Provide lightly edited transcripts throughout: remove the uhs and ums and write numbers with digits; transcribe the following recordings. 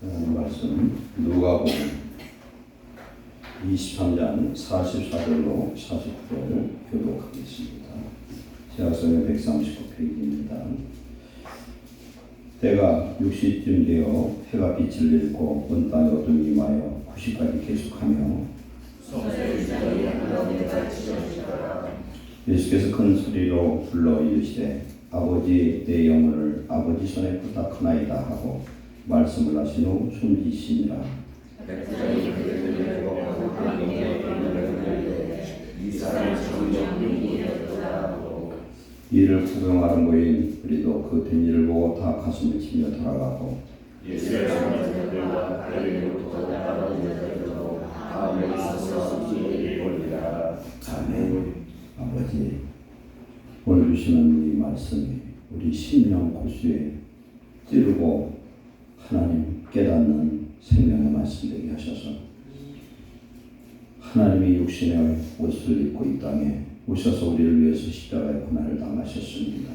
말씀 누가복음 23장 44절로 49절을 교독하겠습니다. 제약서의 139페이지입니다. 때가 6시쯤 되어 해가 빛을 잃고 온 땅에 어둠이 임하여 9시까지 계속하며 예수께서 큰 소리로 불러 이르시되 아버지 내 영혼을 아버지 손에 부탁하나이다 하고 말씀을 하신 후 숨지시니라. 이를 구경하러 모인 우리도 그 된 일을 보고 다 가슴을 치며 돌아가고 아멘. 아버지, 오늘 주시는 이 말씀이 우리 심령 고수에 찌르고 하나님 깨닫는 생명의 말씀 되게 하셔서 하나님이 육신의 옷을 입고 이 땅에 오셔서 우리를 위해서 십자가의 고난을 당하셨습니다.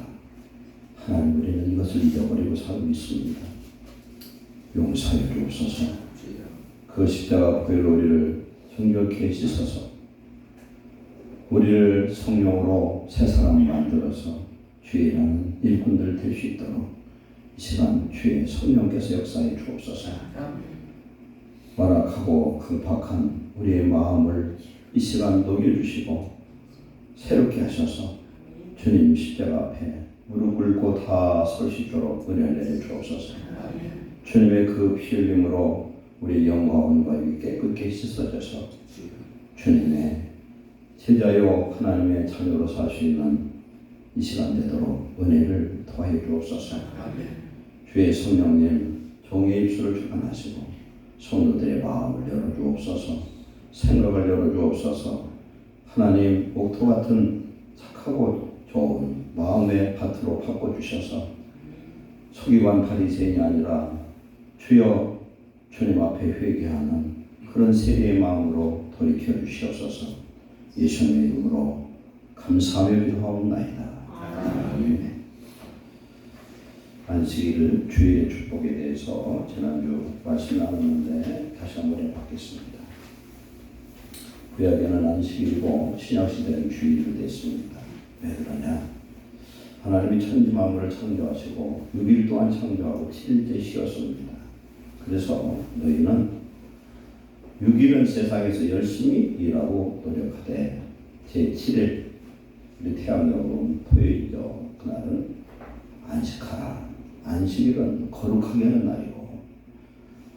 하나님, 우리는 이것을 잊어버리고 살고 있습니다. 용서해 주옵소서. 그 십자가 보혈로 우리를 정결케 씻어서 우리를 성령으로 새 사람 만들어서 주의라는 일꾼들 될 수 있도록 이 시간 주의 성령께서 역사해 주옵소서. 완악하고 급박한 우리의 마음을 이 시간 녹여주시고 새롭게 하셔서 주님 십자가 앞에 무릎 꿇고 다 설 수 있도록 은혜를 내려 주옵소서. 주님의 그 피 흘림으로 우리 영과 혼과 육이 깨끗게 씻어져서 주님의 제자요 하나님의 자녀로 살 수 있는 이 시간 되도록 은혜를 더해 주옵소서. 주의 성령님 종의 입술을 주관하시고 성도들의 마음을 열어주옵소서. 생각을 열어주옵소서. 하나님 옥토 같은 착하고 좋은 마음의 밭으로 바꿔주셔서 서기관 바리새인이 아니라 주여 주님 앞에 회개하는 그런 세리의 마음으로 돌이켜 주시옵소서. 예수님의 이름으로 감사하며 기도하옵나이다. 아멘. 안식일을 주의 축복에 대해서 지난주 말씀 나눴는데 다시 한번 해봤겠습니다. 구약에는 안식일이고 신약시대는 주일이 됐습니다. 왜 그러냐? 하나님이 천지 만물을 창조하시고 6일 동안 창조하고 7일째 쉬었습니다. 그래서 너희는 6일은 세상에서 열심히 일하고 노력하되 제7일 우리 태양여금 토요일이죠. 그날은 안식하라. 안식일은 거룩하게 하는 날이고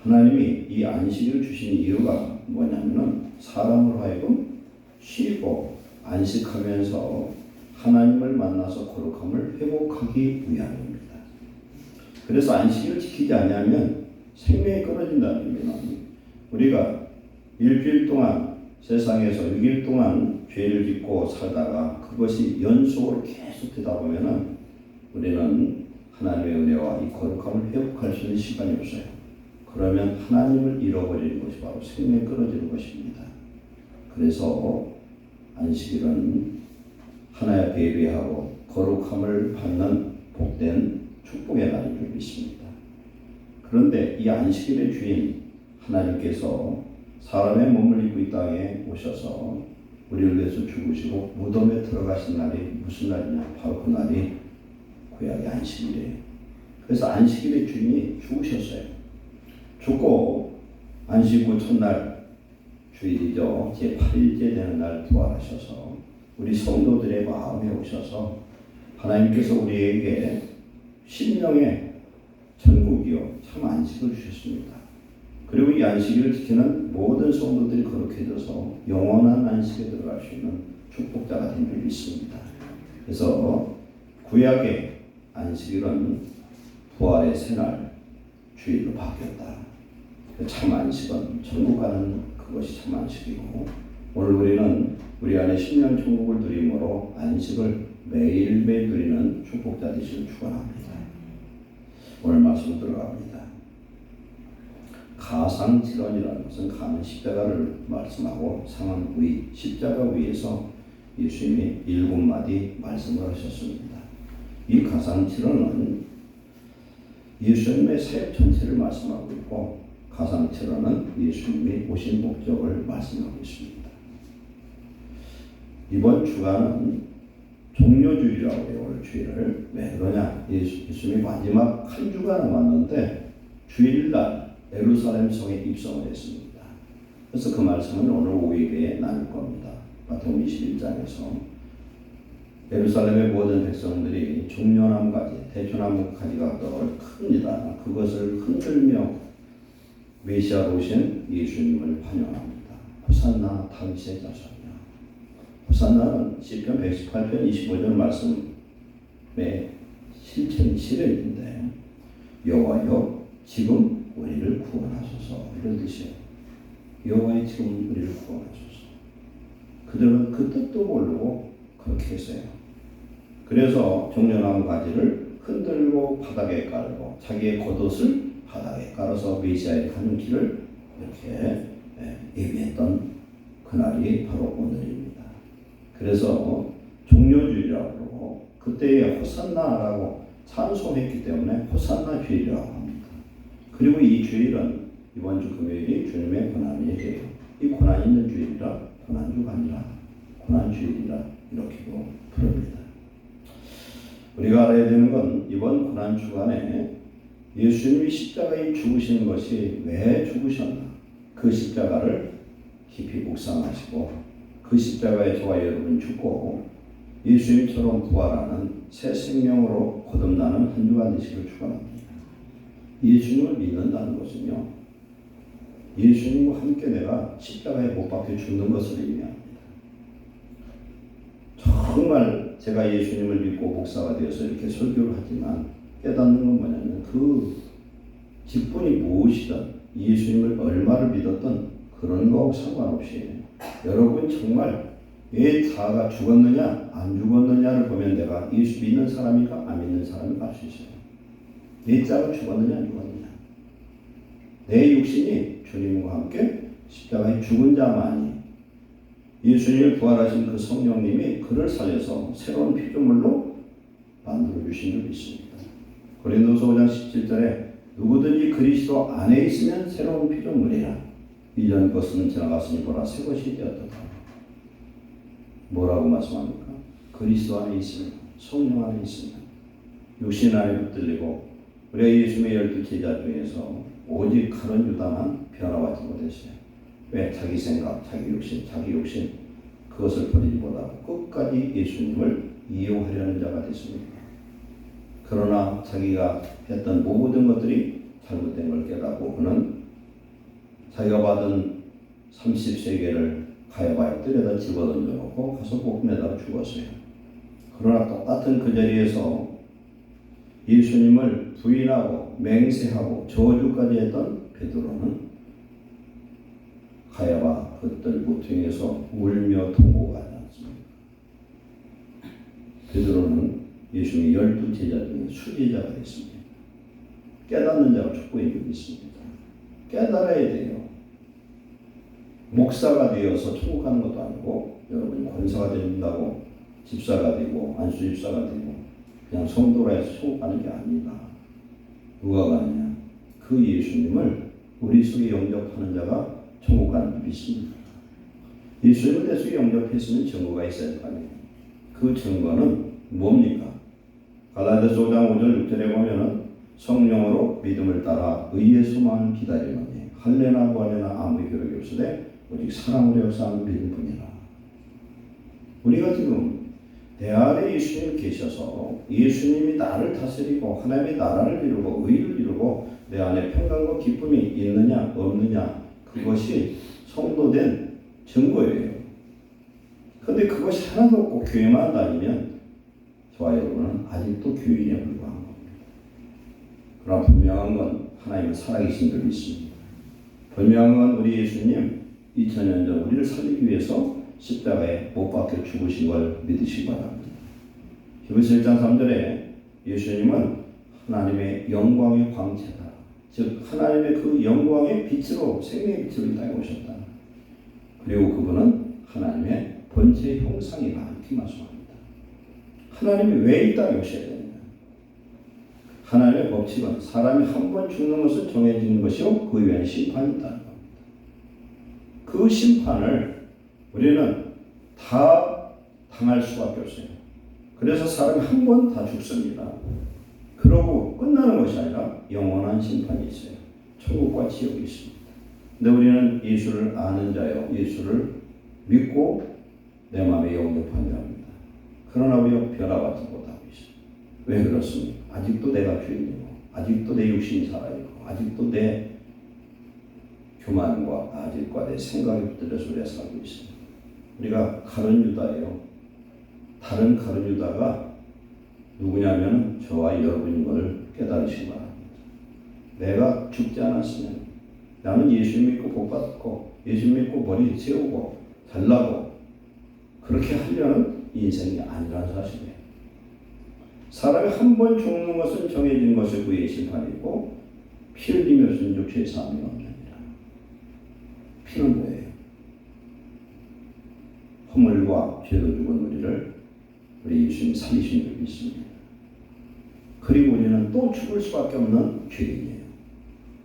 하나님이 이 안식일을 주신 이유가 뭐냐면은 사람으로 하여금 쉬고 안식하면서 하나님을 만나서 거룩함을 회복하기 위함입니다. 그래서 안식일을 지키지 않으면 생명이 끊어진다는 의미는 우리가 일주일 동안 세상에서 6일 동안 죄를 짓고 살다가 그것이 연속으로 계속 되다 보면은 우리는 하나님의 은혜와 이 거룩함을 회복할 수 있는 시간이 없어요. 그러면 하나님을 잃어버리는 것이 바로 생명이 끊어지는 것입니다. 그래서 안식일은 하나님 앞에 예배하고 거룩함을 받는 복된 축복의 날인 줄 믿습니다. 그런데 이 안식일의 주인 하나님께서 사람의 몸을 입고 이 땅에 오셔서 우리를 위해서 죽으시고 무덤에 들어가신 날이 무슨 날이냐? 바로 그 날이 구약의 안식일이에요. 그래서 안식일의 주인이 죽으셨어요. 죽고 안식 후 첫날 주일이죠. 제8일째 되는 날 부활하셔서 우리 성도들의 마음에 오셔서 하나님께서 우리에게 심령의 천국이요 참 안식을 주셨습니다. 그리고 이 안식일을 지키는 모든 성도들이 거룩해져서 영원한 안식에 들어갈 수 있는 축복자가 된 줄 믿습니다. 그래서 구약의 안식일은 부활의 새날 주일로 바뀌었다. 참 안식은 천국 가는 그것이 참 안식이고 오늘 우리는 우리 안에 심령 천국을 누림으로 안식을 매일매일 누리는 축복자 되시길 축원합니다. 오늘 말씀 들어갑니다. 가상질환이라는 것은 가는 십자가를 말씀하고 상한 위, 십자가 위에서 예수님이 7마디 말씀을 하셨습니다. 이 가상질환은 예수님의 사역 전체를 말씀하고 있고 가상체로는 예수님이 오신 목적을 말씀하고 있습니다. 이번 주간은 종료주일이라고 해요. 오늘 주일을. 왜 그러냐? 예수님이 마지막 한 주가 남았는데 주일날 예루살렘 성에 입성을 했습니다. 그래서 그 말씀은 오늘 오후에 나눌 겁니다. 마태복음 21장에서 예루살렘의 모든 백성들이 종려나무 가지, 대추나무 가지가 큽니다. 그것을 흔들며 메시아로 오신 예수님을 환영합니다. 호산나 다윗의 자손이여. 호산나는 시편 118편 25절 말씀의 실현인데 여호와여 지금 우리를 구원하소서 이런 뜻이에요. 여호와여 지금 우리를 구원하소서. 그들은 그 뜻도 모르고 그렇게 했어요. 그래서 종려나무 가지를 흔들고 바닥에 깔고 자기의 겉옷을 바닥에 깔아서 메시아에 가는 길을 이렇게 예비했던 그날이 바로 오늘입니다. 그래서 종료주일이라고 그러고 그때에 호산나라고 찬송했기 때문에 호산나 주일이라고 합니다. 그리고 이 주일은 이번 주 금요일이 주님의 고난이에요. 이 고난 있는 주일이라 고난주가 아니라 고난주일이라 이렇게도 부릅니다. 우리가 알아야 되는 건 이번 고난 주간에 예수님이 십자가에 죽으시는 것이 왜 죽으셨나? 그 십자가를 깊이 묵상하시고 그 십자가에 저와 여러분 죽고 예수님처럼 부활하는 새 생명으로 거듭나는 한 주간 되시길 축원합니다. 예수님을 믿는다는 것은요, 예수님과 함께 내가 십자가에 못 박혀 죽는 것을 의미합니다. 정말 제가 예수님을 믿고 목사가 되어서 이렇게 설교를 하지만 깨닫는 건 뭐냐면 그 직분이 무엇이든 예수님을 얼마를 믿었든 그런 거하고 상관없이 여러분 정말 왜 자아가 죽었느냐 안 죽었느냐를 보면 내가 예수 믿는 사람인가 안 믿는 사람인가 알 수 있어요. 내 자아가 죽었느냐 안 죽었느냐. 내 육신이 주님과 함께 십자가에 죽은 자만이 예수님을 부활하신 그 성령님이 그를 살려서 새로운 피조물로 만들어 주신 줄 믿습니다. 고린도서 5장 17절에 누구든지 그리스도 안에 있으면 새로운 피조물이라 이전 것은 지나갔으니 보라 새 것이 되었도다. 뭐라고 말씀합니까? 그리스도 안에 있으면 성령 안에 있으면 육신 안에 붙들리고 우리 예수님의 12제자 중에서 오직 가룟 유다만 변화받지 못했어요. 왜? 자기 생각, 자기 욕심 그것을 버리지 못하고 끝까지 예수님을 이용하려는 자가 됐습니다. 그러나 자기가 했던 모든 것들이 잘못된 걸 깨닫고 그는 자기가 받은 30세겔을 가야바에 뜰에다 집어던져 놓고 가서 볶음에다가 죽었어요. 그러나 똑같은 그 자리에서 예수님을 부인하고 맹세하고 저주까지 했던 베드로는 가야바 그들 모퉁이에서 울며 통곡하지 않습니다. 베드로는 예수님의 12제자 중에 수제자가 됐습니다. 깨닫는 자가 축복의 일이 있습니다. 깨달아야 돼요. 목사가 되어서 천국 가는 것도 아니고 여러분이 권사가 된다고 집사가 되고 안수집사가 되고 그냥 성도라 해서 천국 가는 게 아니다. 누가 가느냐? 그 예수님을 우리 속에 영접하는 자가 천국 가는 줄 믿습니다. 예수님을 내 속에 영접했으면 증거가 있어야 할 거 아니에요. 그 증거는 뭡니까? 갈라디아서 5장 5절 6절에 보면은 성령으로 믿음을 따라 의의 소망을 기다리노니 할례나 부활례나 아무 효력이 없으되 오직 사랑으로 역사하는 믿음뿐이라. 우리가 지금 내 안에 예수님이 계셔서 예수님이 나를 다스리고 하나님의 나라를 이루고 의를 이루고 내 안에 평강과 기쁨이 있느냐 없느냐 그것이 성도된 증거예요. 그런데 그것이 하나도 없고 교회만 다니면 저와 여러분은 아직도 교인에 불과한 겁니다. 그러나 분명한 건 하나님은 살아계신 줄 믿습니다. 분명한 건 우리 예수님 2000년 전 우리를 살리기 위해서 십자가에 못 박혀 죽으신 걸 믿으시기 바랍니다. 히브리서 1장 3절에 예수님은 하나님의 영광의 광채다. 즉 하나님의 그 영광의 빛으로 생명의 빛으로 이 땅에 오셨다. 그리고 그분은 하나님의 본체 형상이다. 이렇게 말씀합니다. 하나님이 왜 이 땅에 오셔야 되느냐? 하나님의 법칙은 사람이 한 번 죽는 것은 정해진 것이요 그 외에는 심판이 있다는 겁니다. 그 심판을 우리는 다 당할 수밖에 없어요. 그래서 사람이 한 번 다 죽습니다. 그러고 끝나는 것이 아니라 영원한 심판이 있어요. 천국과 지옥이 있습니다. 근데 우리는 예수를 아는 자요, 예수를 믿고 내 마음에 영접한 자입니다. 그러나 우리가 변화받지 못하고 있어요. 왜 그렇습니까? 아직도 내가 주인이고, 아직도 내 육신이 살아있고, 아직도 내 교만과 아직과 내 생각에 붙들려서 우리가 살고 있습니다. 우리가 가룟 유다예요. 다른 가룟 유다가 누구냐면 저와 여러분인 것을 깨달으시기 바랍니다. 내가 죽지 않았으면 나는 예수 믿고 복받고 예수 믿고 머리 세우고 잘나고 그렇게 하려는 인생이 아니라는 사실이에요. 사람이 한 번 죽는 것은 정해진 것의 후에 심판이고 피 흘리며 쓴 죄 사함이 없느니라. 피는 뭐예요? 허물과 죄로 죽은 우리를 우리 예수님이 살리신 적이 있습니다. 그리고 우리는 또 죽을 수밖에 없는 죄인이에요.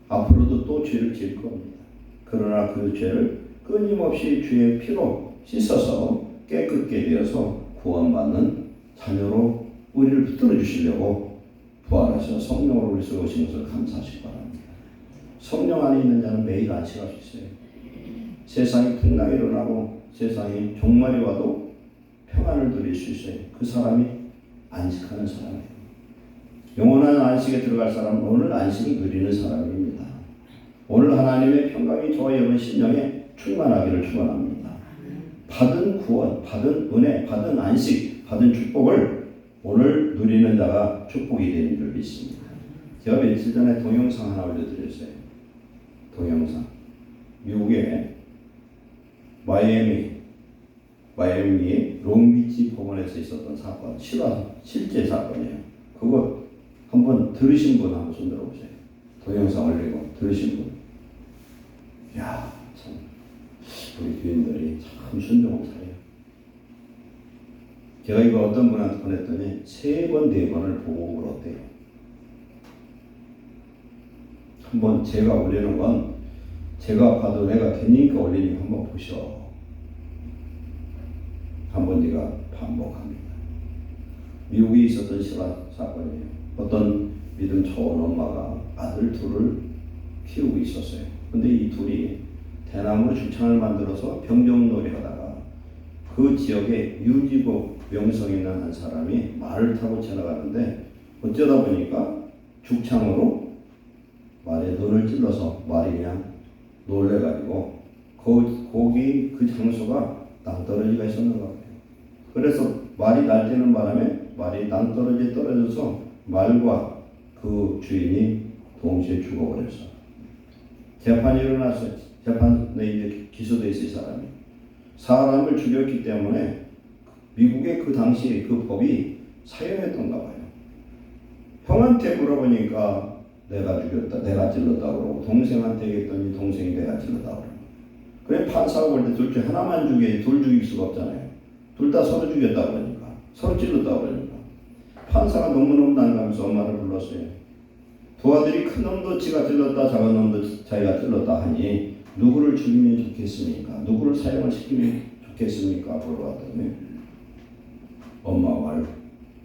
앞으로도 또 죄를 지을 겁니다. 그러나 그 죄를 끊임없이 주의 피로 씻어서 깨끗게 되어서 구원받는 자녀로 우리를 붙들어 주시려고 부활하셔 성령으로 우리 속에 오신 것을 감사하시기 바랍니다. 성령 안에 있는 자는 매일 안식할 수 있어요. 세상이 풍랑이 일어나고 세상이 종말이 와도 평안을 누릴 수 있어요. 그 사람이 안식하는 사람이에요. 영원한 안식에 들어갈 사람은 오늘 안식을 누리는 사람입니다. 오늘 하나님의 평강이 저와 여러분 심령에 충만하기를 축원합니다. 받은 구원, 받은 은혜, 받은 안식, 받은 축복을 오늘 누리는 자가 축복이 되는 줄 믿습니다. 제가 며칠 전에 동영상 하나 올려드렸어요. 동영상. 미국의 마이애미 롱비치 법원에서 있었던 사건, 실제 사건이에요. 그거 한번 들으신 분 한번 손 들어보세요. 동영상 올리고 들으신 분. 야, 참 우리 교인들이 참 순종을 잘해요. 제가 이거 어떤 분한테 보냈더니 3번, 4번을 보고 울었대요. 한번 제가 올리는 건 제가 봐도 내가 되니까 올리니까 한번 보셔. 한번 제가 반복합니다. 미국에 있었던 실화 사건이에요. 어떤 믿음 좋은 엄마가 아들 둘을 키우고 있었어요. 근데 이 둘이 대나무로 죽창을 만들어서 병정놀이 하다가 그 지역에 유지국 명성 있는 한 사람이 말을 타고 지나가는데 어쩌다 보니까 죽창으로 말에 눈을 찔러서 말이 그냥 놀래가지고 거기 그 장소가 낭떠러지가 있었는가 봐요. 그래서 말이 날뛰는 바람에 말이 낭떠러지에 떨어져서 말과 그 주인이 동시에 죽어버렸어. 재판이 일어났어요. 재판에 이제 기소돼 있을 사람을 죽였기 때문에 미국의 그 당시 그 법이 사용했던가 봐요. 형한테 물어보니까 내가 죽였다, 내가 찔렀다 그러고 동생한테 얘기했더니 동생이 내가 찔렀다 그러고. 그래 판사가 볼 때 둘 중 하나만 죽여야지 둘 죽일 수가 없잖아요. 둘 다 서로 죽였다 그러니까, 서로 찔렀다 그러니까. 판사가 너무너무 난감해서 엄마를 불렀어요. 두 아들이 큰 놈도 지가 찔렀다, 작은 놈도 자기가 찔렀다 하니 누구를 죽이면 좋겠습니까? 누구를 사형을 시키면 좋겠습니까? 물어봤더니 엄마가 말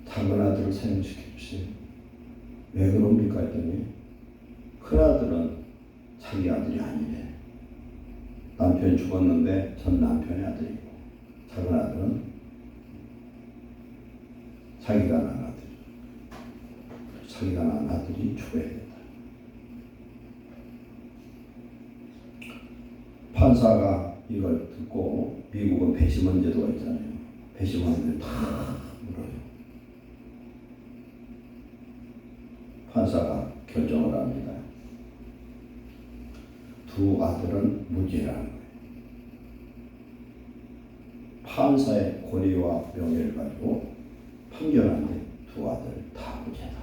작은 아들을 사형시켜주세요. 왜 그럽니까? 했더니 큰 아들은 자기 아들이 아니래. 남편이 죽었는데 전 남편의 아들이고 작은 아들은 자기가 낳은 아들. 자기가 낳은 아들이 죽어야 된다. 판사가 이걸 듣고 미국은 배심원 제도가 있잖아요. 배심원들 다 물어요. 판사가 결정을 합니다. 두 아들은 무죄라는 거예요. 판사의 권위와 명예를 가지고 판결하는데 두 아들 다 무죄다.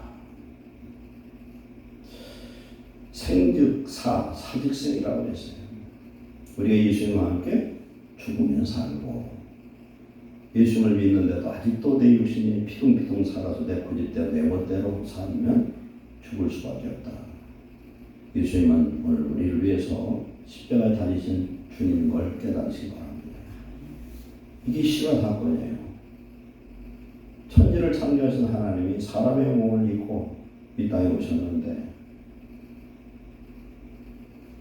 생즉사, 사즉생이라고 그랬어요. 우리가 예수님과 함께 죽으면 살고 예수님을 믿는데도 아직도 내 육신이 피둥피둥 살아서 내 고집대로 내 멋대로 살면 죽을 수밖에 없다. 예수님은 오늘 우리를 위해서 십자가에 달리신 주님인 걸 깨달으시기 바랍니다. 이게 실화 사건이에요. 천지를 창조하신 하나님이 사람의 몸을 입고 이 땅에 오셨는데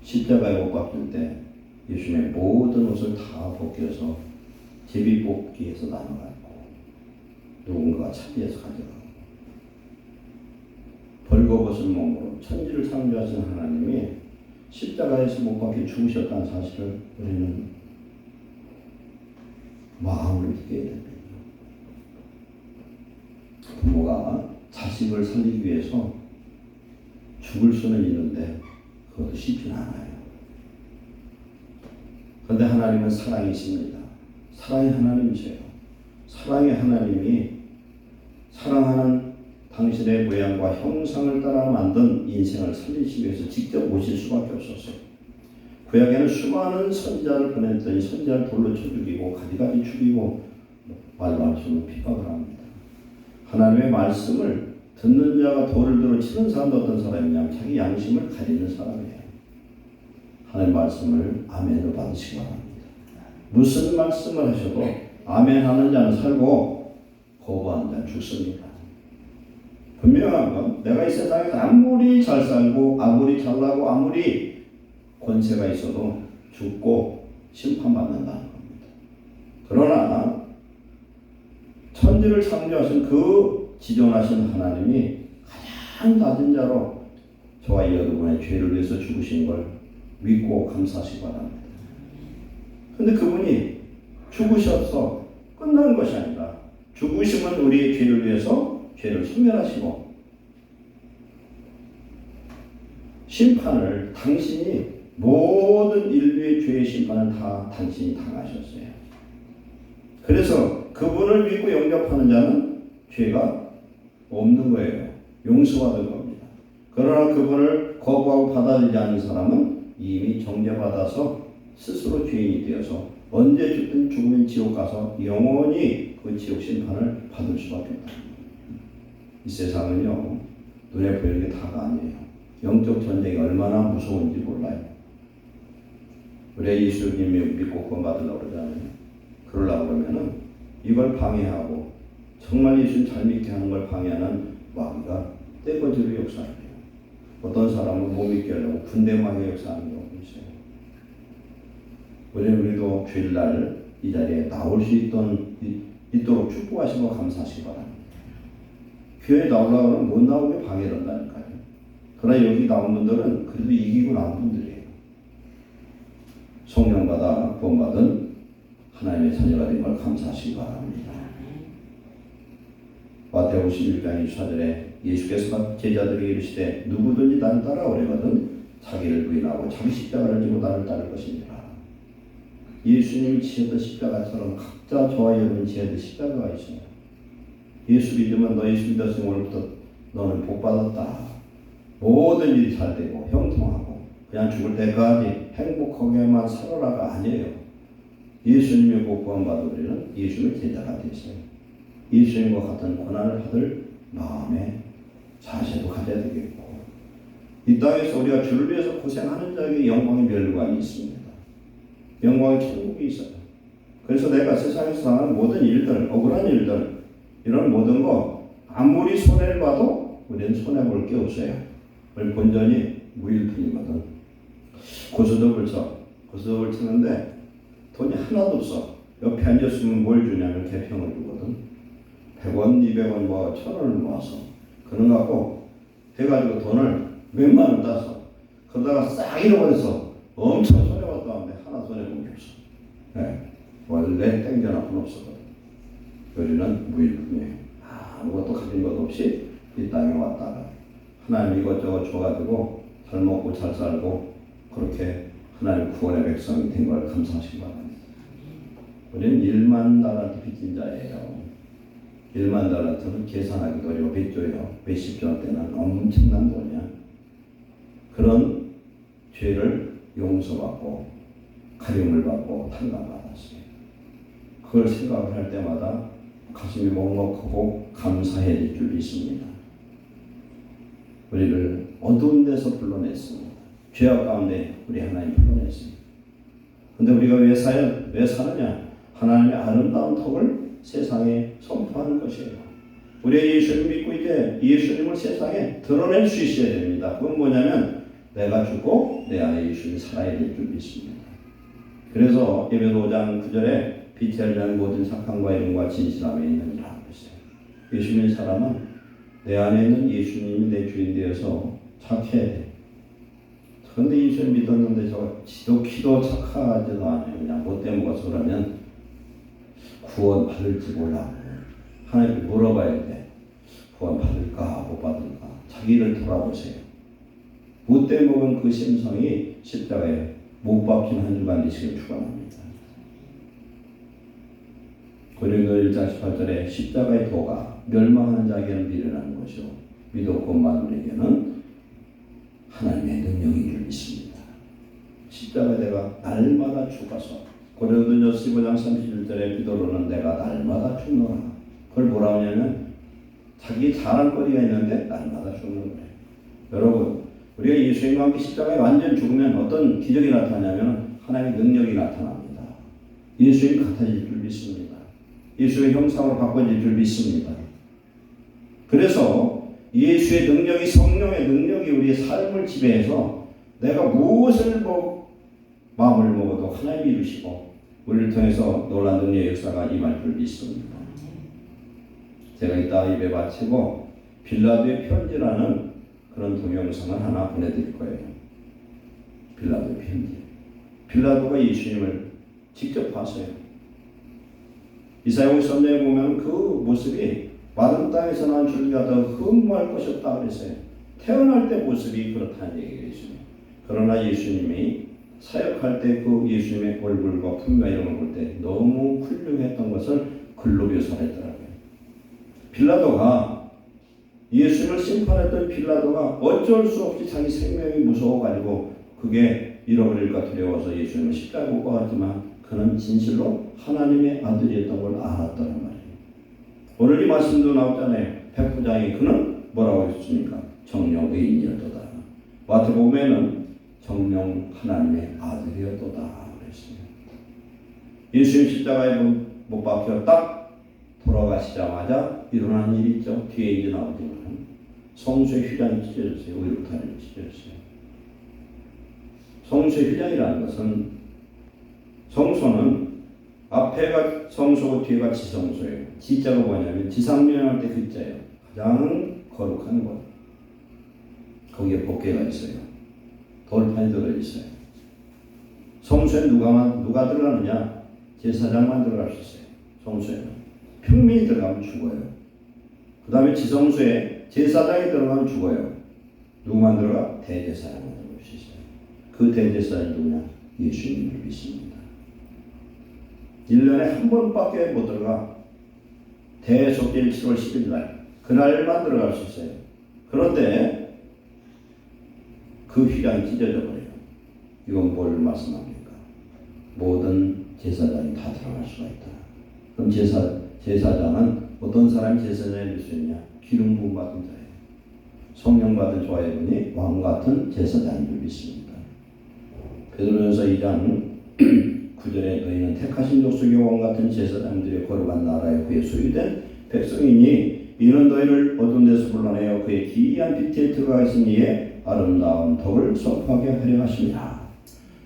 십자가에 못 박힐 때 예수님의 모든 옷을 다 벗겨서 제비뽑기에서 나눠갖고 누군가가 차지해서 가져가고 벌거벗은 몸으로 천지를 창조하신 하나님이 십자가에서 못 박혀 죽으셨다는 사실을 우리는 마음으로 믿게 됩니다. 부모가 자식을 살리기 위해서 죽을 수는 있는데 그것도 쉽지는 않아요. 그런데 하나님은 사랑이십니다. 사랑의 하나님이세요. 사랑의 하나님이 사랑하는 당신의 모양과 형상을 따라 만든 인생을 살리시기 위해서 직접 오실 수밖에 없었어요. 구약에는 수많은 선지자를 보냈더니 선지자를 돌로 쳐 죽이고 가지가지 죽이고 말로 할 수 없는 핍박을 합니다. 하나님의 말씀을 듣는 자가 돌을 들어 치는 사람도 어떤 사람이냐면 자기 양심을 가리는 사람이에요. 하나님의 말씀을 아멘으로 받으시기 바랍니다. 무슨 말씀을 하셔도 아멘하는 자는 살고 거부하는 자는 죽습니다. 분명한 건 내가 이 세상에서 아무리 잘 살고 아무리 잘나고 아무리 권세가 있어도 죽고 심판받는다는 겁니다. 그러나 천지를 창조하신 그 지존하신 하나님이 가장 낮은 자로 저와 여러분의 죄를 위해서 죽으신 걸 믿고 감사하시기 바랍니다. 그런데 그분이 죽으셔서 끝난 것이 아니라 죽으심은 우리의 죄를 위해서 죄를 소멸하시고 심판을 당신이 모든 인류의 죄의 심판을 다 당신이 당하셨어요. 그래서 그분을 믿고 영접하는 자는 죄가 없는 거예요. 용서받은 겁니다. 그러나 그분을 거부하고 받아들이지 않는 사람은 이미 정죄받아서 스스로 죄인이 되어서 언제 죽든 죽으면 지옥 가서 영원히 그 지옥 심판을 받을 수밖에 없다. 이 세상은요, 눈에 보이는 게 다가 아니에요. 영적 전쟁이 얼마나 무서운지 몰라요. 우리 예수님이 믿고 구원받으려고 그러잖아요. 그러려고 그러면은 이걸 방해하고 정말 예수님 잘 믿게 하는 걸 방해하는 마귀가 떼거지로 역사해요. 어떤 사람은 못 믿게 하려고 군대마귀 역사하는 경우도 있어요. 우리도 주일날 이 자리에 나올 수 있도록 축복하시고 감사하시기 바랍니다. 교회에 나오려고 하면 못 나오게 방해를 한다니까요. 그러나 여기 나온 분들은 그래도 이기고 나온 분들이에요. 성령받아 구원받은 하나님의 자녀가 된 걸 감사하시기 바랍니다. 마태복음 11장 24절에 예수께서 제자들에게 이르시되 누구든지 나를 따라오려거든 자기를 부인하고 자기 십자가를 지고 나를 따를 것이니라. 예수님이 지셨던 십자가처럼 각자 저와 여러분 지어야 될 십자가가 있어요. 예수 믿으면 너 예수 믿었으면 오늘부터 너는 복받았다. 모든 일이 잘 되고 형통하고 그냥 죽을 때까지 행복하게만 살아라가 아니에요. 예수님의 구원받은 우리는 예수님의 제자가 되세요. 예수님과 같은 고난을 받을 마음의 자세도 가져야 되겠고 이 땅에서 우리가 주를 위해서 고생하는 자에게 영광의 멸관이 있습니다. 영광의 천국이 있어요. 그래서 내가 세상에서 당하는 모든 일들, 억울한 일들 이런 모든 거 아무리 손해를 봐도 우리는 손해볼 게 없어요. 우리 본전이 무일푼이거든. 고스톱을 치는데 돈이 하나도 없어. 옆에 앉았으면 뭘 주냐면 개평을 주거든. 100원, 200원, 1,000원을 모아서 그런 거 갖고 해가지고 돈을 몇만 원 따서 그러다가 싹 잃어버려서 엄청 손해봤다 하는데 하나 손해본 게 없어. 네. 원래 땡겨놓고는 없었거든. 우리는 무일푼이에요. 아무것도 가진 것 없이 이 땅에 왔다가 하나님 이것저것 줘가지고 잘 먹고 잘 살고 그렇게 하나님 구원의 백성이 된 걸 감사하시기 바랍니다. 우리는 1만 달란트 빚진 자예요. 1만 달란트는 계산하기도 어려워. 몇 조예요? 몇십 조 때는 엄청난 돈이야. 그런 죄를 용서받고 가림을 받고 탕감받았어요. 그걸 생각을 할 때마다 가슴이 먹먹하고 감사해질 줄 믿습니다. 우리를 어두운 데서 불러냈습니다. 죄악 가운데 우리 하나님 불러냈습니다. 근데 우리가 왜 사느냐? 하나님의 아름다운 덕을 세상에 선포하는 것이에요. 우리가 예수님 믿고 이제 예수님을 세상에 드러낼 수 있어야 됩니다. 그건 뭐냐면 내가 죽고 내 안에 예수님이 살아야 될 줄 믿습니다. 그래서 에베소 5장 9절에 빛이 알리는 모든 착함과 이름과 진실함에 있느니라 하고 있어요. 예수 믿는 사람은 내 안에 있는 예수님이 내 주인 되어서 착해야 돼. 그런데 예수님 믿었는데 저 지독히도 착하지도 않아요. 그냥 못돼 먹어서 그러면 구원 받을지 몰라. 하나님께 물어봐야 돼. 구원 받을까 못 받을까. 자기를 돌아보세요. 못돼 먹은 그 심성이 십자가에 못 박힌 한 주간 되시길 축원합니다. 고린도 1장 18절에 십자가의 도가 멸망하는 자에게는 미련한 것이요 믿었고 만물에게는 하나님의 능력인 줄 믿습니다. 십자가 내가 날마다 죽어서 고린도전서 15장 31절에 베드로는 내가 날마다 죽노라. 그걸 뭐라고 하냐면 자기 자랑거리가 있는데 날마다 죽는 거예요. 여러분 우리가 예수님과 함께 십자가에 완전 죽으면 어떤 기적이 나타나냐면 하나님의 능력이 나타납니다. 예수님이 같아질 줄 믿습니다. 예수의 형상으로 바꿔질 줄 믿습니다. 그래서 예수의 능력이 성령의 능력이 우리의 삶을 지배해서 내가 무엇을 마음을 먹어도 하나님이 이루시고 우리를 통해서 놀라운 능력의 역사가 임할 줄 믿습니다. 제가 이따 입에 바치고 빌라도의 편지라는 그런 동영상을 하나 보내드릴 거예요. 빌라도의 편지. 빌라도가 예수님을 직접 봤어요. 이사야 53장에 보면 그 모습이 마른 땅에서 난 줄기가 더 흠모할 것이 없다 그랬어요. 태어날 때 모습이 그렇다는 얘기예요. 그러나 예수님이 사역할 때 그 예수님의 얼굴과 품과 이런 걸 볼 때 너무 훌륭했던 것을 글로 묘사했더라고요. 빌라도가 예수님을 심판했던 빌라도가 어쩔 수 없이 자기 생명이 무서워가지고 그게 잃어버릴까 두려워서 예수님을 십자가에 못 박았지만 그는 진실로 하나님의 아들이었던 걸 알았다는 말이에요. 오늘 이 말씀도 나오잖아요. 백부장이 그는 뭐라고 했습니까? 정령 의인이었도다. 마태복음에는 정령 하나님의 아들이었도다 그랬어요. 예수님 십자가에 못 박혀 딱 돌아가시자마자 일어난 일이 있죠. 뒤에 이제 나오지만 성수의 휘장이 찢어졌어요. 의롭다는 찢어졌어요. 성수의 휘장이라는 것은 성소는 앞에가 성소고 뒤에가 지성소예요. 지자가 뭐냐면 지상명할 때 그자예요. 가장 거룩한 곳. 거기에 법궤가 있어요. 돌판이 들어있어요. 성소에 누가 들어가느냐? 제사장만 들어갈 수 있어요. 성소에는. 평민이 들어가면 죽어요. 그 다음에 지성소에 제사장이 들어가면 죽어요. 누구만 들어가? 대제사장만 들어갈 수 있어요. 그 대제사장이 누구냐? 예수님을 믿습니다. 1년에 한 번밖에 못 들어가. 대속일 7월 10일 날 그날만 들어갈 수 있어요. 그런데 그 휘장이 찢어져 버려요. 이건 뭘 말씀합니까? 모든 제사장이 다 들어갈 수가 있다. 그럼 제사장은 어떤 사람이 제사장이 될 수 있냐? 기름 부음 받은 자예요. 성령 받은 조아여분이 왕 같은 제사장인 줄 믿습니다. 베드로전서 2장 9절에 너희는 택하신 족속의 왕 같은 제사장들의 거룩한 나라의 그의 소유된 백성이니 이는 너희를 어두운 데서 불러내어 그의 기이한 빛에 들어가 있으니에 아름다운 덕을 선포하게 하려 하십니다.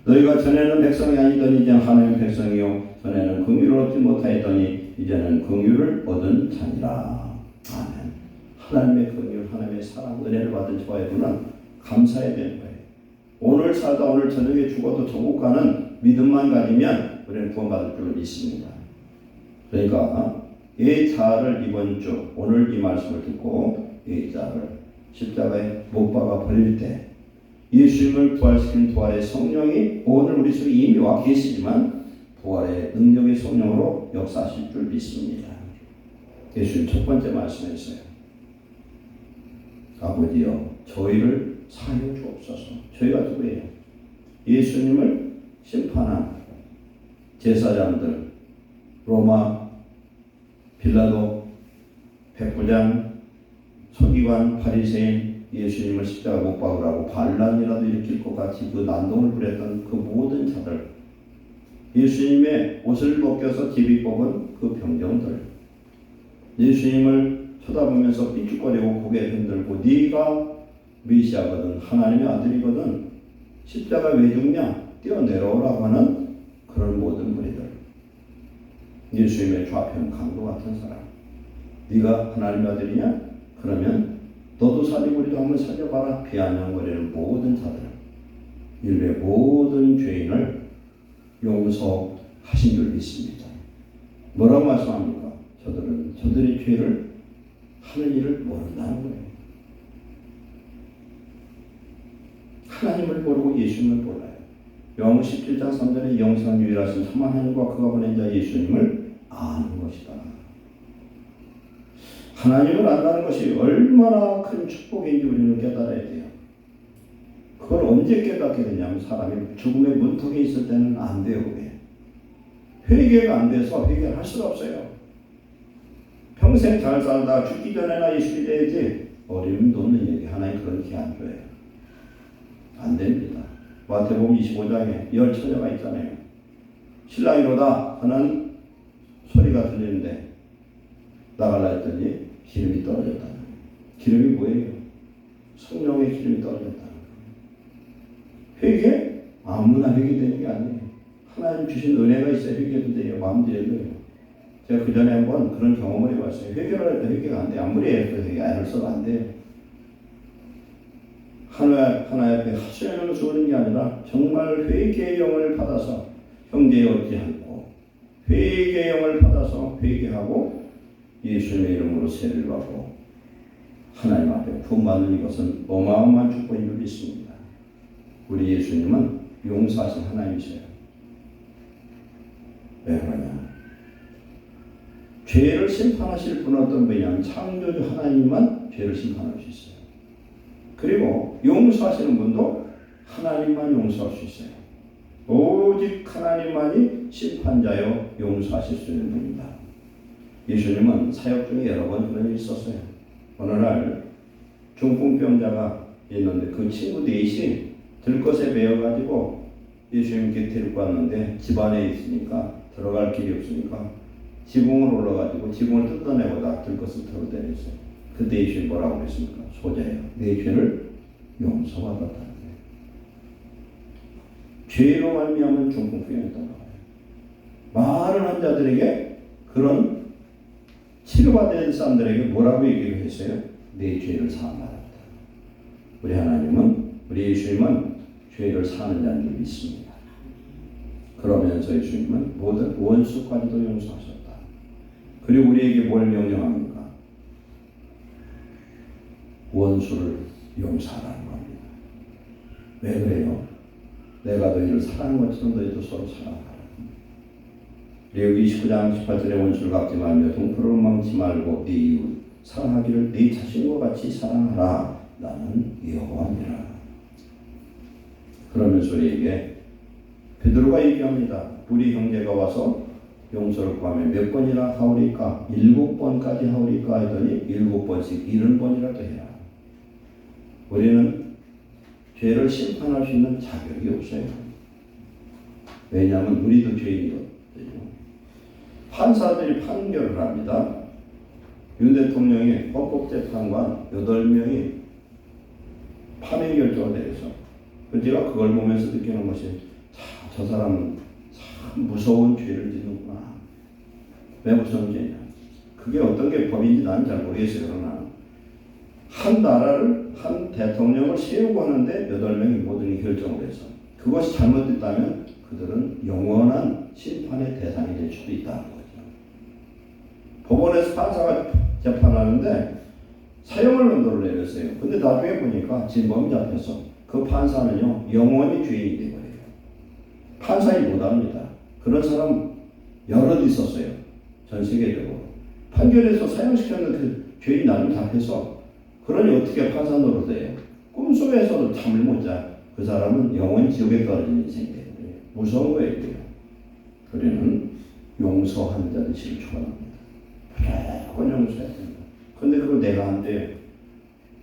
너희가 전에는 백성이 아니더니 이제는 하나님의 백성이요 전에는 긍휼을 얻지 못하였더니 이제는 긍휼을 얻은 자니라. 아멘. 하나님의 긍휼, 하나님의 사랑, 은혜를 받은 저와 여러분은 감사해야 되는 거예요. 오늘 살다 오늘 저녁에 죽어도 천국 가는 믿음만 가지면 우리는 구원받을 줄 믿습니다. 그러니까 이 자를 이번 주 오늘 이 말씀을 듣고 이 자를 십자가에 못 박아 버릴 때 예수님을 부활시킨 부활의 성령이 오늘 우리 속에 이미 와 계시지만 부활의 능력의 성령으로 역사하실 줄 믿습니다. 예수님 첫 번째 말씀했어요. 아버지여 저희를 사하여 주옵소서. 저희가 누구예요? 예수님을 심판한 제사장들, 로마, 빌라도, 백부장, 서기관, 바리새인 예수님을 십자가 못 박으라고 반란이라도 일으킬 것 같이 그 난동을 부렸던 그 모든 자들, 예수님의 옷을 벗겨서 디비 뽑은 그 병정들, 예수님을 쳐다보면서 삐죽거리고 고개 흔들고 네가 메시아거든, 하나님의 아들이거든, 십자가 왜 죽냐, 뛰어내려오라고 하는 그런 모든 무리들, 예수님의 좌편 강도 같은 사람, 네가 하나님의 아들이냐? 그러면 너도 살리고 우리도 한번 살려봐라. 비아냥거리는 모든 자들, 인류의 모든 죄인을 용서하신 줄 믿습니다. 뭐라고 말씀합니까? 저들은 저들의 죄를 하는 일을 모른다는 거예요. 하나님을 모르고 예수님을 몰라요. 요한복음 17장 3절에 영생한 유일하신 참 하나님과 그가 보낸 자 예수님을 아는 것이다. 하나님을 안다는 것이 얼마나 큰 축복인지 우리는 깨달아야 돼요. 그걸 언제 깨닫게 되냐면 사람이 죽음의 문턱에 있을 때는 안 돼요. 회개가 안 돼서 회개를 할 수가 없어요. 평생 잘 살다 죽기 전에나 예수 믿어야지 어림도 없는 얘기. 하나님 그런 기 안 줘요. 안 됩니다. 마태복음 25장에 열 처녀가 있잖아요. 신랑이로다 하는 소리가 들리는데 나가려 했더니 기름이 떨어졌다는 거예요. 기름이 뭐예요? 성령의 기름이 떨어졌다는 거예요. 회개? 아무나 회개되는 게 아니에요. 하나님 주신 은혜가 있어야 회개도 돼요. 마음대로 돼요. 제가 그 전에 한번 그런 경험을 해봤어요. 회개를 할 때 회개가 안 돼요. 아무리 해도 회개 안 해서 안 돼요. 하나 옆에 하소연을 쏘는 게 아니라 정말 회개의 영을 받아서 형제에 얻지 않고 회개의 영을 받아서 회개하고 예수님의 이름으로 세례를 받고 하나님 앞에 구원받는 이것은 어마어마한 축복인 줄 믿습니다. 우리 예수님은 용서하신 하나님이세요. 왜 그러냐? 죄를 심판하실 분은 어떤 분이냐면 창조주 하나님만 죄를 심판할 수 있어요. 그리고 용서하시는 분도 하나님만 용서할 수 있어요. 오직 하나님만이 심판자요 용서하실 수 있는 분입니다. 예수님은 사역 중에 여러 번 그런 일이 있었어요. 어느 날 중풍병자가 있는데 그 친구 넷이 들것에 매여가지고 예수님께 데리고 왔는데 집 안에 있으니까 들어갈 길이 없으니까 지붕을 올라가지고 지붕을 뜯어내고다 들것을 털어내렸어요. 그때 예수님이 뭐라고 그랬습니까? 소자예요. 내 죄를 용서받았다는 거예요. 죄로 말미암은 중풍병이었던 거예요. 많은 환자들에게 그런 치료받은 사람들에게 뭐라고 얘기를 했어요? 내 죄를 사함받았다. 우리 하나님은, 우리 예수님은 죄를 사는 자인 줄 믿습니다. 그러면서 예수님은 모든 원수까지도 용서하셨다. 그리고 우리에게 뭘 명령합니까? 원수를 용서하라는 겁니다. 왜 그래요? 내가 너희를 사랑한 것처럼 너희도 서로 사랑하라. 레위기 29장 18절에 원수를 갚지 말며 동포를 망치 말고 네 이웃 사랑하기를 네 자신과 같이 사랑하라. 나는 여호와니라. 그러면서 우리에게 베드로가 얘기합니다. 우리 형제가 와서 용서를 구하면 몇 번이나 하오리까? 7번까지 하오리까? 하더니 7번씩 70번이라도 해라. 우리는 죄를 심판할 수 있는 자격이 없어요. 왜냐하면 우리도 죄인이거든요. 판사들이 판결을 합니다. 윤 대통령이 헌법재판관 8명이 파면 결정을 내려서 제가 그걸 보면서 느끼는 것이 저 사람은 참 무서운 죄를 짓는구나. 왜 무서운 죄냐? 그게 어떤 게 법인지 나는 잘 모르겠어요. 그러나 한 나라를 한 대통령을 세우고 하는데 8명이 모든 결정을 해서 그것이 잘못됐다면 그들은 영원한 심판의 대상이 될 수도 있다는 거죠. 법원에서 판사가 재판하는데 사형을 언도를 내렸어요. 근데 나중에 보니까 진범이 잡혀서 그 판사는요 영원히 죄인이 되버려요. 판사이 못합니다. 그런 사람 여럿 있었어요. 전 세계적으로. 판결에서 사형시켰는데 그 죄인 나름 잡혀서 그러니 어떻게 판사 노릇해요? 꿈속에서도 잠을 못 자. 그 사람은 영원히 지옥에 떨어지는 인생이 되는 거예요. 무서운 거예요. 우리는 용서하는 자 되시길 축원합니다. 무조건 용서해야 됩니다. 근데 그걸 내가 안 돼.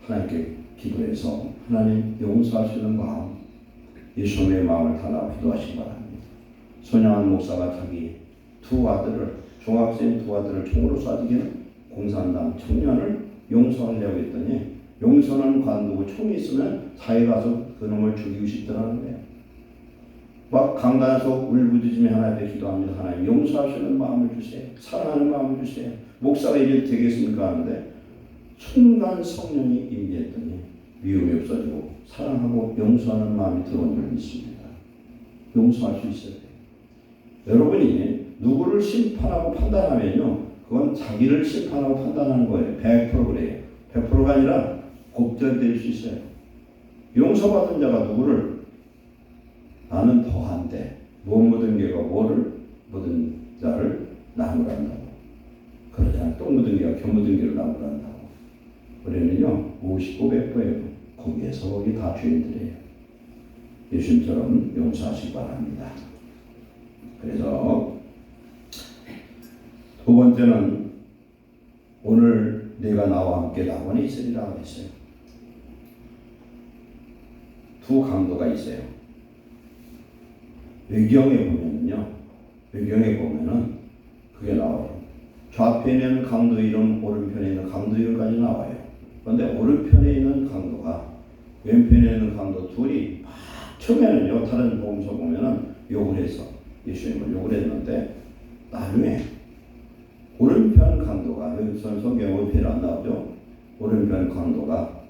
하나님께 기도해서 하나님 용서할 수 있는 마음, 예수님의 마음을 달라고 기도하시기 바랍니다. 손양한 목사가 자기 중학생 두 아들을 총으로 쏴죽이는 공산당 청년을 용서하려고 했더니 용서는 관두고 총이 있으면 자기 가서 그놈을 죽이고 싶더라는 거예요. 막 강단에서 울부짖으며 하나님 앞에 기도합니다. 하나님 용서하시는 마음을 주세요. 사랑하는 마음을 주세요. 목사가 이래 되겠습니까? 하는데 순간 성령이 임재했더니 미움이 없어지고 사랑하고 용서하는 마음이 들어온 줄 믿습니다. 용서할 수 있어야 돼요. 여러분이 누구를 심판하고 판단하면요, 그건 자기를 심판하고 판단하는 거예요. 100% 그래요. 100%가 아니라 곱절될 수 있어요. 용서받은 자가 누구를 나는 더한데 못 묻은 개가 뭐를 묻은 자를 나무란다고. 그러지 않아 똥 묻은 개가 겨 묻은 개를 나무란다고. 우리는요 50고 100%예요. 거기에서 거기 다 죄인들이에요. 예수님처럼 용서하시기 바랍니다. 그래서 두 번째는 오늘 내가 나와 함께 낙원에 있으리라 그랬어요. 두 강도가 있어요. 외경에 보면은 그게 나와요. 좌편에 있는 강도 이름, 오른편에 있는 강도 이름까지 나와요. 그런데 오른편에 있는 강도가 왼편에 있는 강도 둘이 막 처음에는요, 다른 복음서 보면은 욕을 해서 예수님을 욕을 했는데 나중에 오른편 강도가 성경 오른편이 안 나오죠. 오른편 강도가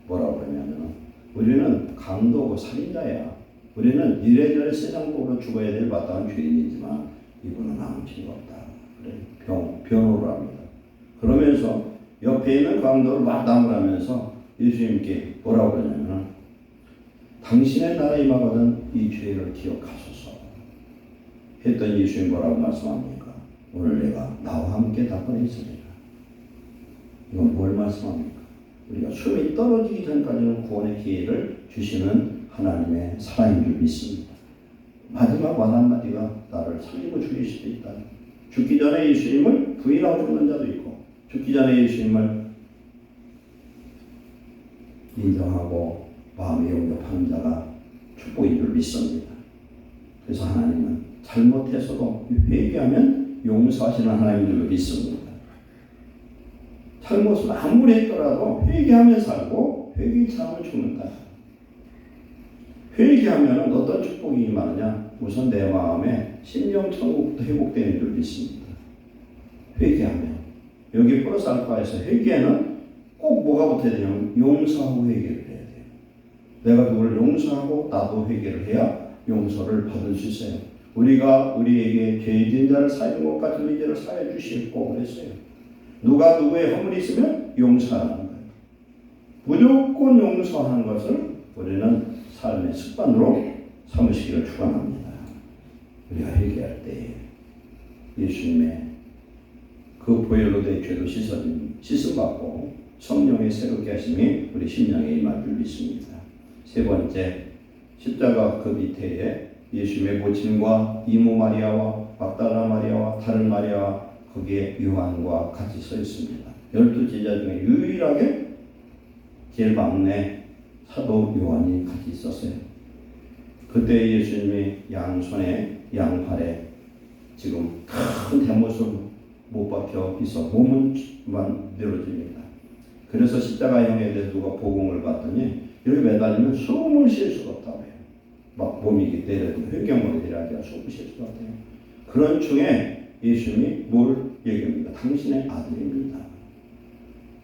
뭐라고 그러냐면은 우리는 강도고 살인자야. 우리는 이래저래 세상법으로 죽어야 될 마땅한 죄인이지만 이분은 아무 죄가 없다. 그래 변호를 합니다. 그러면서 옆에 있는 강도를 마담을 하면서 예수님께 뭐라고 그러냐면 당신의 나라에 임하거든 이 죄를 기억하소서 했더니 예수님 뭐라고 말씀합니까? 오늘 내가 나와 함께 낙원에 있으리라. 이건 뭘 말씀합니까? 우리가 숨이 떨어지기 전까지는 구원의 기회를 주시는 하나님의 사랑인 줄 믿습니다. 마지막 말 한마디가 나를 살리고 죽일 수도 있다. 죽기 전에 예수님을 부인하고 죽는 자도 있고 죽기 전에 예수님을 인정하고 마음에 용납하는 자가 축복인 줄 믿습니다. 그래서 하나님은 잘못해서도 회개하면 용서하시는 하나님인 줄 믿습니다. 잘못을 아무리 했더라도 회개하면 살고 회개치 않으면 죽는다. 회개하면 어떤 축복이 임하느냐? 우선 내 마음에 심령천국도 회복되는 줄 믿습니다. 회개하면 여기 플러스 알파에서 회개는 꼭 뭐가 붙어야 되냐면 용서하고 회개를 해야 돼요. 내가 누구를 용서하고 나도 회개를 해야 용서를 받을 수 있어요. 우리가 우리에게 죄진 자를 사하는 것 같은 우리 죄를 사해 주시고 그랬어요. 누가 누구의 허물이 있으면 용서하는 거예요. 무조건 용서하는 것을 우리는 삶의 습관으로 삼으시기를 축원합니다. 우리가 회개할 때 예수님의 그 보혈로 된 죄도 씻음받고 성령의 새롭게 하심이 우리 심령에 임할 줄 믿습니다. 세 번째, 십자가 그 밑에 예수님의 모친과 이모 마리아와 막달라 마리아와 다른 마리아와 거기에 요한과 같이 서 있습니다. 12제자 중에 유일하게 제일 막내 사도 요한이 같이 있었어요. 그때 예수님이 양손에 양팔에 지금 큰 대못을 못 박혀 있어 몸은만 늘어집니다. 그래서 십자가형에 대해서 누가 복음을 받더니 여기 매달리면 숨을 쉴 수가 없다고 해요. 막 몸이 때려도 회경으로 내려가기가 숨을 쉴 수가 없대요. 그런 중에 예수님이 뭘 얘기합니까? 당신의 아들입니다.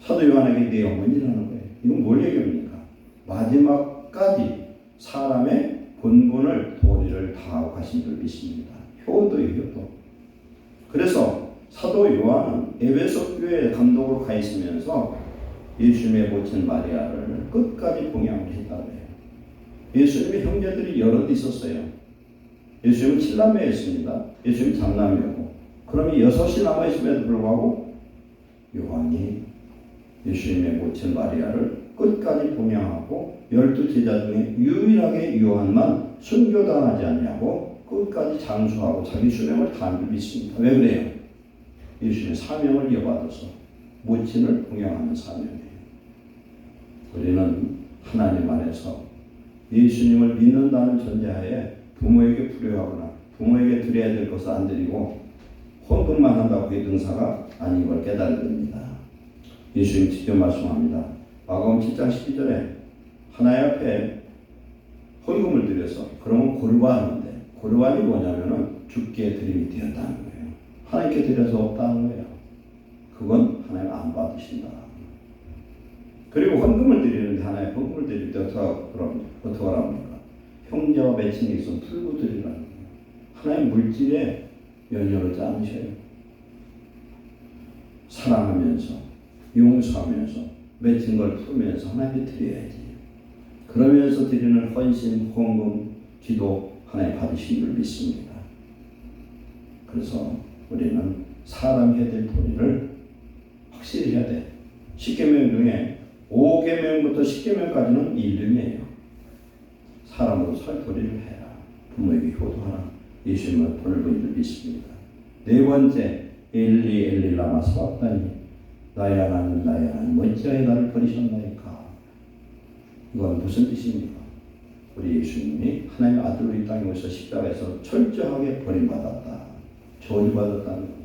사도 요한에게 내 어머니라는 거예요. 이건 뭘 얘기합니까? 마지막까지 사람의 본분을 도리를 다하고 가신 줄 믿습니다. 효도예요, 효도. 그래서 사도 요한은 에베소 교회에 감독으로 가 있으면서 예수님의 모친 마리아를 끝까지 봉양을 했다고 해요. 예수님의 형제들이 여럿 있었어요. 예수님은 7남매였습니다. 예수님이 장남이었고 그러면 6이 남아있음에도 불구하고 요한이 예수님의 모친 마리아를 끝까지 봉양하고 12제자 중에 유일하게 요한만 순교당하지 않냐고 끝까지 장수하고 자기 수명을 다한 줄 믿습니다. 왜 그래요? 예수님의 사명을 이어받아서 모친을 봉양하는 사명이에요. 우리는 하나님 안에서 예수님을 믿는다는 전제하에 부모에게 불효하거나 부모에게 드려야 될 것을 안 드리고 헌금만 한다고 그게 능사가 아닌 걸 깨달아야 됩니다. 예수님 직접 말씀합니다. 마가복음 7장 12절에 하나님 앞에 헌금을 드려서 그러면 고르바하는데 고르바는 뭐냐면은 주께 드림이 되었다는 거예요. 하나님께 드려서 없다는 거예요. 그건 하나님 안 받으신다. 그리고 헌금을 드리는데 하나님 헌금을 드릴 때 어떻게 하랍니까? 형제와 맺힌 게 있으면 풀고 드리라는 거예요. 하나님 물질에 연연하지 않으셔요. 사랑하면서 용서하면서 맺힌 걸 풀면서 하나님께 드려야지. 그러면서 드리는 헌신, 헌금, 기도 하나님 받으신 줄 믿습니다. 그래서 우리는 사람이 해야 될 도리를 확실히 해야 돼. 10계명 중에 5계명부터 10계명까지는 일념이에요. 사람으로 살 도리를 해라. 부모에게 효도하라. 예수님은 돈을 보인 줄 믿습니다. 네 번째, 엘리 엘리 라마 사박다니 나의 하나님 나의 하나님 어찌하여 나를 버리셨나이까. 이건 무슨 뜻입니까? 우리 예수님이 하나님의 아들로 이 땅에 오셔서 십자가에서 철저하게 버림받았다. 저주받았다는 겁니다.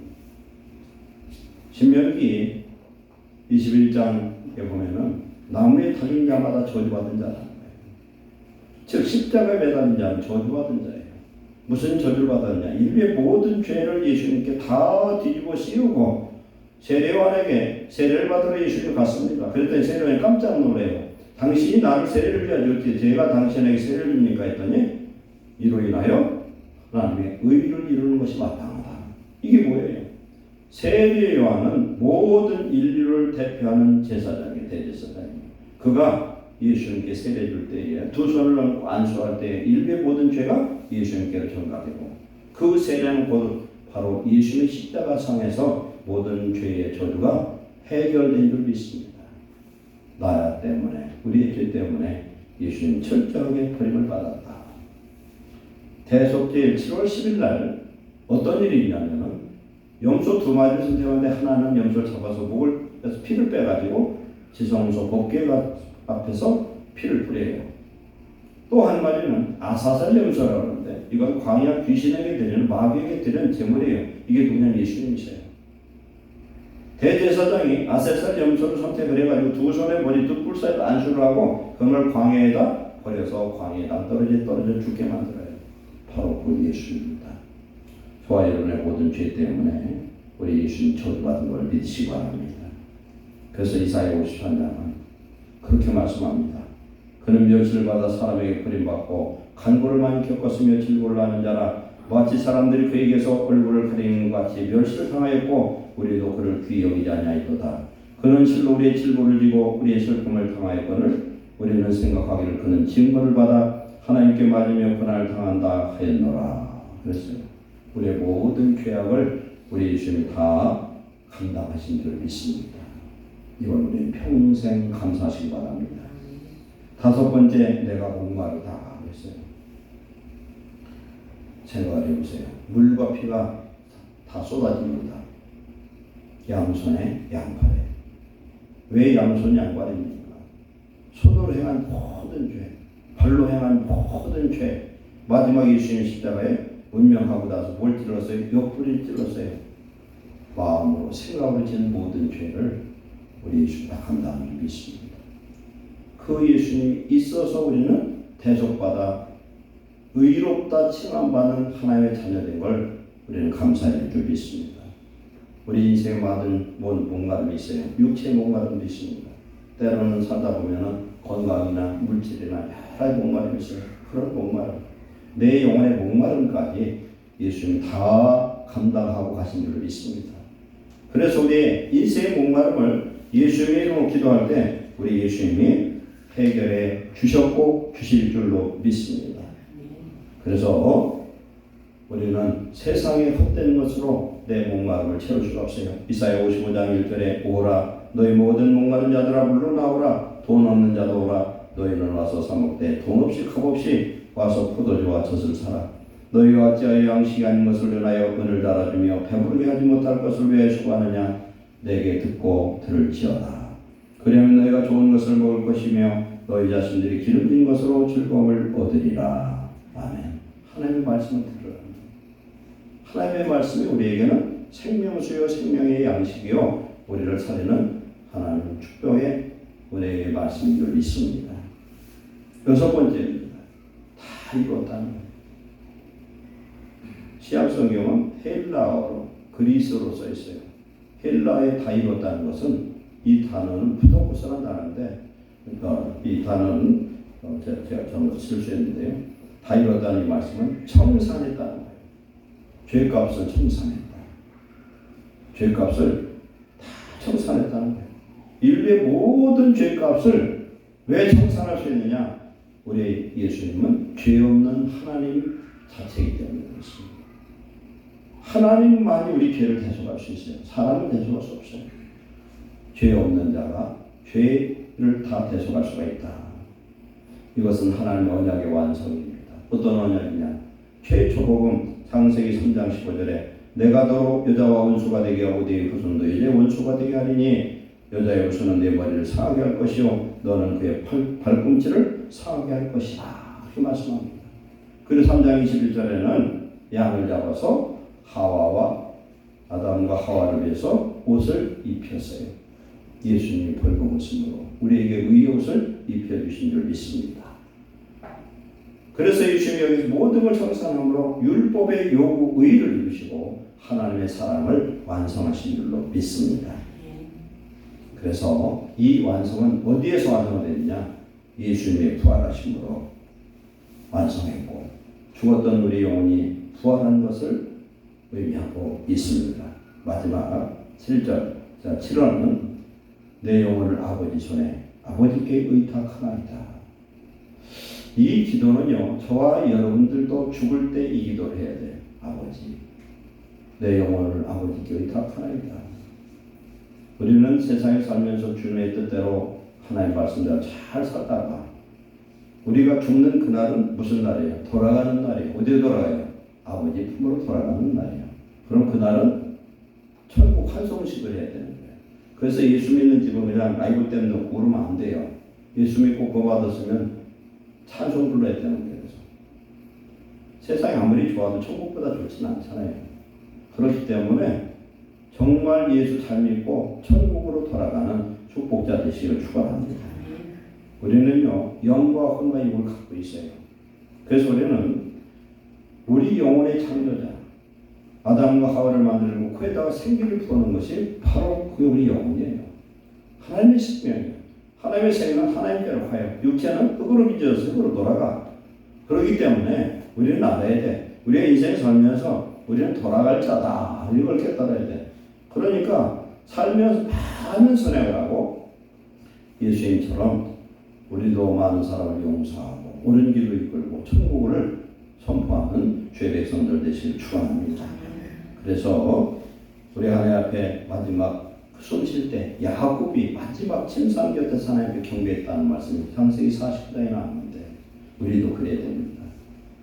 신명기 21장에 보면은 나무에 달린 자마다 저주받은 자라는 거예요. 즉 십자가에 매달린 자는 저주받은 자예요. 무슨 저주를 받았냐? 인류의 모든 죄를 예수님께 다 뒤집어 씌우고 세례요한에게 세례를 받으러 예수님이 갔습니다. 그랬더니 세례요한이 깜짝 놀래요. 당신이 나를 세례를 줘야지 어떻게 제가 당신에게 세례를 줍니까? 했더니 이로 인하여 하나님의 의를 이루는 것이 마땅하다. 이게 뭐예요? 세례요한은 모든 인류를 대표하는 제사장이에요. 대제사장이에요. 그가 예수님께 세례 줄 때에 두 손을 얹고 안수할 때에 인류의 모든 죄가 예수님께로 전가되고 그 세례는 곧 바로 예수님의 십자가상에서 모든 죄의 저주가 해결된 줄 믿습니다. 나 때문에 우리의 죄 때문에 예수님 철저하게 버림을 받았다. 대속죄일 7월 10일 날 어떤 일이 있냐면은 염소 두 마리를 선택하는데 하나는 염소를 잡아서 목을 빼서 피를 빼가지고 지성소 법궤가 앞에서 피를 뿌려요. 또 한 마리는 아사살 염소라고 하는데 이건 광야 귀신에게 드리는 마귀에게 드리는 제물이에요. 이게 누구냐면 예수님이세요. 대제사장이 아사살 염소를 선택을 해가지고 두 손에 머리도 뿔 사이로 안수를 하고 그걸 광야에다 버려서 광야에다 떨어져 죽게 만들어요. 바로 그 예수입니다. 저와 여러분의 모든 죄 때문에 우리 예수님 저주받은 걸 믿으시기 바랍니다. 그래서 이사야 53장은 그렇게 말씀합니다. 그는 멸시를 받아 사람에게 버림받고 간고를 많이 겪었으며 질고를 하는 자라 마치 사람들이 그에게서 얼굴을 가리는 것 같이 멸시를 당하였고 우리도 그를 귀히 여기지 아니하였도다. 그는 실로 우리의 질고를 지고 우리의 슬픔을 당하였거늘 우리는 생각하기를 그는 징벌을 받아 하나님께 맞으며 고난을 당한다 하였노라. 그랬어요. 우리의 모든 죄악을 우리 예수님이 다 감당하신 줄 믿습니다. 이걸 우리는 평생 감사하시기 바랍니다. 다섯 번째, 내가 목마르다 그랬어요. 생각을 해보세요. 물과 피가 다 쏟아집니다. 양손에 양팔에. 왜 양손 양팔입니까? 손으로 행한 모든 죄, 발로 행한 모든 죄, 마지막 예수님 십자가에 운명하고 나서 뭘 찔렀어요? 옆구리를 찔렀어요. 마음으로 생각으로 지은 모든 죄를 우리 예수님 다 감당하는 줄 믿습니다. 그 예수님이 있어서 우리는 대속받아 의롭다 칭함받는 하나님의 자녀된 걸 우리는 감사할 줄 믿습니다. 우리 인생에 많은 목마름이 있어요. 육체의 목마름도 있습니다. 때로는 살다 보면은 건강이나 물질이나 여러 목마름이 있어요. 그런 목마름, 내 영혼의 목마름까지 예수님이 다 감당하고 가신 줄 믿습니다. 그래서 우리의 인생의 목마름을 예수님의 이름으로 기도할 때 우리 예수님이 해결해 주셨고 주실 줄로 믿습니다. 그래서 우리는 세상에 헛된 것으로 내 목마름을 채울 수가 없어요. 이사야 55장 1절에 오라 너희 모든 목마른 자들아 물로 나오라 돈 없는 자도 오라 너희는 와서 사 먹되 돈 없이 컵없이 와서 포도주와 젖을 사라. 너희가 어찌하여 양식이 아닌 것을 위하여 은을 달아주며 배부르게 하지 못할 것을 위하여 수고하느냐. 내게 듣고 들을지어다. 그러면 너희가 좋은 것을 먹을 것이며 너희 자신들이 기름진 것으로 즐거움을 얻으리라. 아멘. 하나님의 말씀을 들으라. 하나님의 말씀이 우리에게는 생명수요 생명의 양식이요 우리를 살리는 하나님의 축복의 은혜의 말씀인 줄 믿습니다. 여섯 번째입니다. 다 이뤘다는 거예요. 시약성경은 헬라어로 그리스어로 써 있어요. 헬라어에 다 이뤘다는 것은 이 단어는 푸도코스라는 단어인데 이 단어는 제가 전부 실수했는데요. 다 이뤘다는 이 말씀은 청산했다는 거예요. 죄값을 청산했다. 죄값을 다 청산했다는 거예요. 인류의 모든 죄값을 왜 청산할 수 있느냐? 우리 예수님은 죄 없는 하나님 자체이기 때문에 그렇습니다. 하나님만이 우리 죄를 대속할 수 있어요. 사람은 대속할 수 없어요. 죄 없는 자가 죄를 다 대속할 수가 있다. 이것은 하나님의 언약의 완성입니다. 어떤 언약이냐? 최초복음 창세기 3장 15절에 내가 너로 여자와 원수가 되게 하고 네 후손도 이제 원수가 되게 하리니 여자의 후손은 내 머리를 상하게 할 것이요 너는 그의 발꿈치를 상하게 할 것이다. 이렇게 말씀합니다. 그리고 3장 21절에는 양을 잡아서 하와와 아담과 하와를 위해서 옷을 입혔어요. 예수님이 벌거벗음으로 우리에게 의의 옷을 입혀주신 줄 믿습니다. 그래서 예수님이 여기서 모든 걸 청산함으로 율법의 요구 의를 이루시고 하나님의 사랑을 완성하신 줄로 믿습니다. 그래서 이 완성은 어디에서 완성되느냐? 예수님의 부활하심으로 완성했고 죽었던 우리 영혼이 부활한 것을 의미하고 있습니다. 마지막 7절 7월은 내 영혼을 아버지 손에 아버지께 의탁하나이다. 이 기도는요, 저와 여러분들도 죽을 때 이 기도를 해야 돼요. 아버지, 내 영혼을 아버지께 의탁하나이다. 우리는 세상에 살면서 주님의 뜻대로 하나님 말씀대로 잘 살다가 우리가 죽는 그날은 무슨 날이에요? 돌아가는 날이에요. 어디에 돌아가요? 아버지 품으로 돌아가는 날이에요. 그럼 그날은 천국 환송식을 해야 되는 거예요. 그래서 예수 믿는 집은 그냥 라이브 때문에 놓고 그러면 안 돼요. 예수 믿고 구원받았으면 찬송 불러야 되는 거예요. 그래서 세상이 아무리 좋아도 천국보다 좋지는 않잖아요. 그렇기 때문에 정말 예수 잘 믿고 천국으로 돌아가는 축복자 되시기를 축원합니다. 우리는요 영과 혼과 육을 갖고 있어요. 그래서 우리는 우리 영혼의 창조자 아담과 하와를 만들고 그에다가 생기를 부어놓은 것이 바로 그 우리 영혼이에요. 하나님의 생명이에요. 하나님의 생명은 하나님께로 가요. 육체는 흙으로 빚어져서 흙으로 돌아가. 그렇기 때문에 우리는 알아야 돼. 우리가 인생 살면서 우리는 돌아갈 자다. 이걸 깨달아야 돼. 그러니까 살면서 많은 선행을 하고 예수님처럼 우리도 많은 사람을 용서하고 옳은 길로 이끌고 천국을 선포하는 죄 백성들 되시길 축원합니다. 그래서 우리 하나님 앞에 마지막 숨 쉴 때 야곱이 마지막 침상 곁에서 하나님께 경배했다는 말씀이 창세기 49장에 나왔는데 우리도 그래야 됩니다.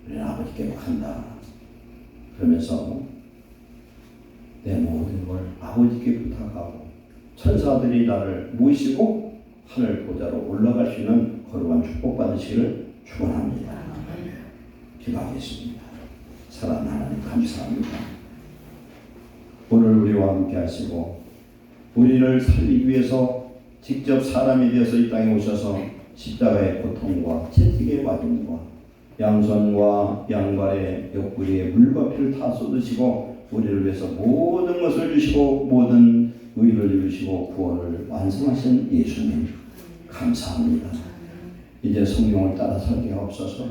우리는 아버지께 간다. 그러면서 내 모든 걸 아버지께 부탁하고 천사들이 나를 모시고 하늘 보좌로 올라갈 수 있는 거룩한 축복 받으시기를 축원합니다. 기도하겠습니다. 사랑하는 하나님 감사합니다. 오늘 우리와 함께 하시고 우리를 살리기 위해서 직접 사람이 되어서 이 땅에 오셔서 십자가의 고통과 채찍의 맞음과 양손과 양발의 옆구리에 물과 피를 다 쏟으시고 우리를 위해서 모든 것을 주시고 모든 의를 이루시고 구원을 완성하신 예수님 감사합니다. 이제 성령을 따라 살게 하옵소서.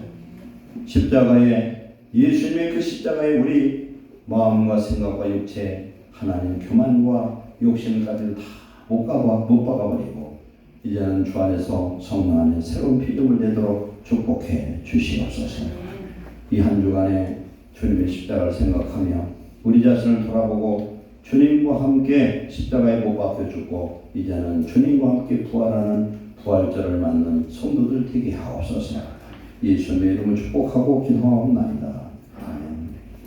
십자가에 예수님의 그 십자가에 우리 마음과 생각과 육체 하나님 교만과 욕심까지를 다 못 박아버리고 이제는 주 안에서 성령 안에 새로운 피조물 되도록 축복해 주시옵소서. 이 한 주간에 주님의 십자가를 생각하며 우리 자신을 돌아보고 주님과 함께 십자가에 못 박혀 죽고 이제는 주님과 함께 부활하는 부활절을 맞는 성도들 되게 하옵소서. 예수님의 이름을 축복하고 기도하옵나이다.